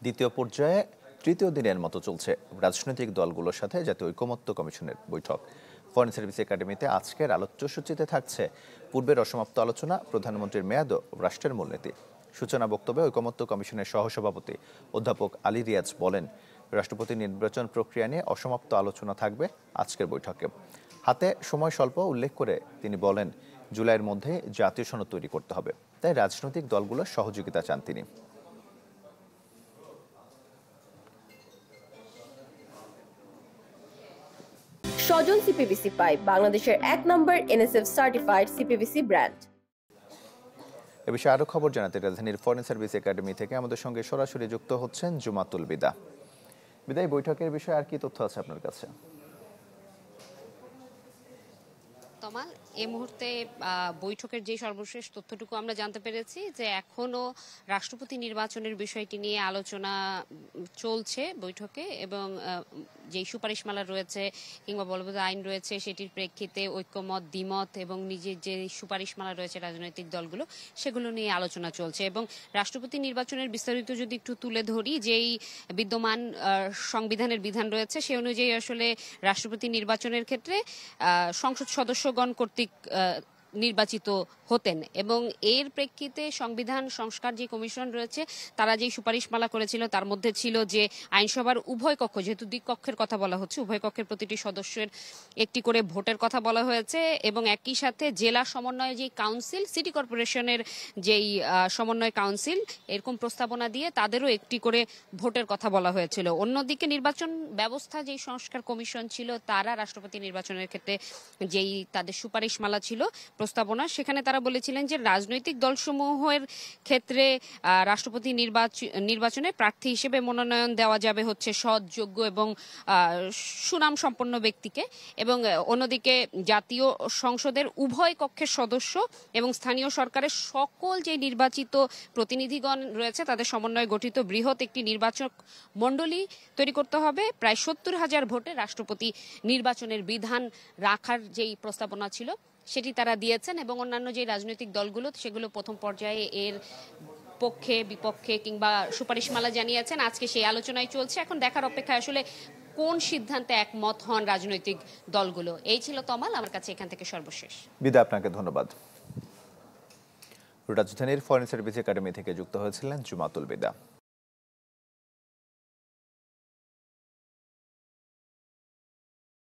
দ্বিতীয় পর্যায়ে তৃতীয় দিনের মতো চলছে রাজনৈতিক দলগুলোর সাথে জাতীয় ঐকমত্য কমিশনের বৈঠক। ফরেন সার্ভিস একাডেমিতে আজকের আলোচ্যসূচিতে থাকছে পূর্বের অসমাপ্ত আলোচনা, প্রধানমন্ত্রীর মেয়াদ ও রাষ্ট্রের মূলনীতি। সূচনা বক্তব্যে ঐকমত্য কমিশনের সহসভাপতি অধ্যাপক আলী রিয়াজ বলেন, রাষ্ট্রপতি নির্বাচন প্রক্রিয়া নিয়ে অসমাপ্ত আলোচনা থাকবে আজকের বৈঠকে। হাতে সময় স্বল্প উল্লেখ করে তিনি বলেন, জুলাইয়ের মধ্যে জাতীয় সনদ তৈরি করতে হবে, তাই রাজনৈতিক দলগুলোর সহযোগিতা চান তিনি। স্বজন সিপিভিসি পাইপ, বাংলাদেশের ১ নম্বর এনএসএফ সার্টিফাইড সিপিভিসি ব্র্যান্ড। এ বিষয়ে আরো খবর জানাতে রাজধানীর ফরেন সার্ভিস একাডেমি থেকে আমাদের সঙ্গে সরাসরি যুক্ত হচ্ছেন জুমাতুল বিদা। বিদায়, বৈঠকের বিষয়ে আর কি তথ্য আছে আপনার কাছে? তমাল, এই মুহূর্তে বৈঠকের যে সর্বশেষ তথ্যটুকু আমরা জানতে পেরেছি যে এখনো রাষ্ট্রপতি নির্বাচনের বিষয়টি নিয়ে আলোচনা চলছে বৈঠকে, এবং যেই সুপারিশমালা রয়েছে কিংবা বলবৎ আইন রয়েছে সেটির প্রেক্ষিতে ঐক্যমত, দ্বিমত এবং নিজের যে সুপারিশমালা রয়েছে রাজনৈতিক দলগুলো সেগুলো নিয়ে আলোচনা চলছে। এবং রাষ্ট্রপতি নির্বাচনের বিস্তারিত যদি একটু তুলে ধরি, যেই বিদ্যমান সংবিধানের বিধান রয়েছে সে অনুযায়ী আসলে রাষ্ট্রপতি নির্বাচনের ক্ষেত্রে সংসদ সদস্যগণ কর্তৃক নির্বাচিত হতেন, এবং এর প্রেক্ষিতে সংবিধান সংস্কার যে কমিশন রয়েছে তারা যে সুপারিশমালা করেছিল তার মধ্যে ছিল যে আইনসভার উভয় কক্ষ, যেহেতু দুই কক্ষের কথা বলা হচ্ছে, উভয় কক্ষের প্রতিটি সদস্যের একটি করে ভোটের কথা বলা হয়েছে, এবং একই সাথে জেলা সমন্বয় যে কাউন্সিল, সিটি কর্পোরেশনের যেই সমন্বয় কাউন্সিল, এরকম প্রস্তাবনা দিয়ে তাদেরও একটি করে ভোটের কথা বলা হয়েছিল। অন্যদিকে নির্বাচন ব্যবস্থা যেই সংস্কার কমিশন ছিল তারা রাষ্ট্রপতি নির্বাচনের ক্ষেত্রে যেই তাদের সুপারিশমালা ছিল, প্রস্তাবনা, সেখানে তারা বলেছিলেন যে রাজনৈতিক দলসমূহের ক্ষেত্রে রাষ্ট্রপতি নির্বাচনে প্রার্থী হিসেবে মনোনয়ন দেওয়া যাবে হচ্ছে সৎ, যোগ্য এবং সুনাম সম্পন্ন ব্যক্তিকে, এবং অন্যদিকে জাতীয় সংসদের উভয় কক্ষের সদস্য এবং স্থানীয় সরকারের সকল যে নির্বাচিত প্রতিনিধিগণ রয়েছে তাদের সমন্বয়ে গঠিত বৃহৎ একটি নির্বাচক মণ্ডলী তৈরি করতে হবে। প্রায় ৭০,০০০ ভোটে রাষ্ট্রপতি নির্বাচনের বিধান রাখার যেই প্রস্তাবনা ছিল সেটি তারা দিয়েছেন, এবং অন্যান্য যে রাজনৈতিক দলগুলো সেগুলো প্রথম পর্যায়ে এর পক্ষে বিপক্ষে কিংবা সুপারিশমালা জানিয়েছেন। আজকে সেই আলোচনায় চলছে, এখন দেখার অপেক্ষায় আসলে কোন সিদ্ধান্তে একমত হন রাজনৈতিক দলগুলো। এই ছিল তমাল আমার কাছে এখান থেকে সর্বশেষ। বিদা, আপনাকে ধন্যবাদ। রাজধানীর ফরেন সার্ভিস একাডেমি থেকে যুক্ত হয়েছিলেন জুমাতুল বিদা।